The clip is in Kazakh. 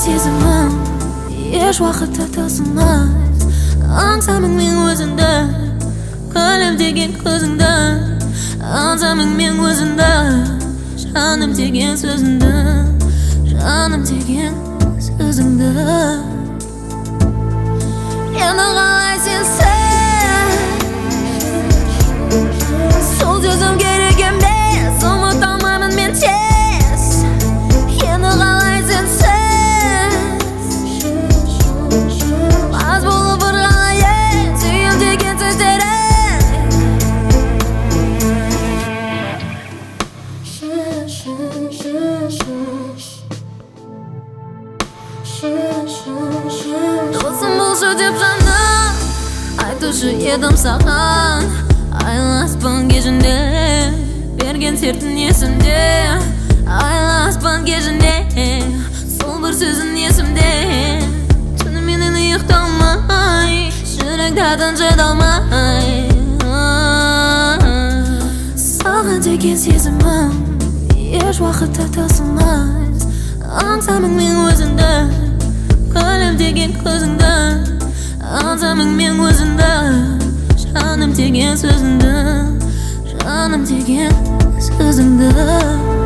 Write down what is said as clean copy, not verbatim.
сезімім еш уақытта таусылмас. Аңсамын мен өзіңді, күлімдеген көзіңді. Аңсамын мен өзіңді, жаным деген сөзіңді, жаным деген сөзіңді. Енді қалай сенсің? Сол сөзім керек емес, ұмыта алмаймын мен тез. Енді қалай сенсің? Аз болып ұрғалайын сүйем деген сөздерің. Досым болшы деп жаным айтушы едім саған. Айласпын кешінде, берген сертің есімде. Айласпын кешінде, сол бір сөзің есімде. Түніменен ұйықталмай, жүрек татын жайдалмай. Саған деген сезімім еш уақытта таусылмас. Аңсамын мен өзіңді, күлімдеген көзіңді. Аңсамын мен өзіңді, жаным деген сөзіңді, жаным деген сөзіңді.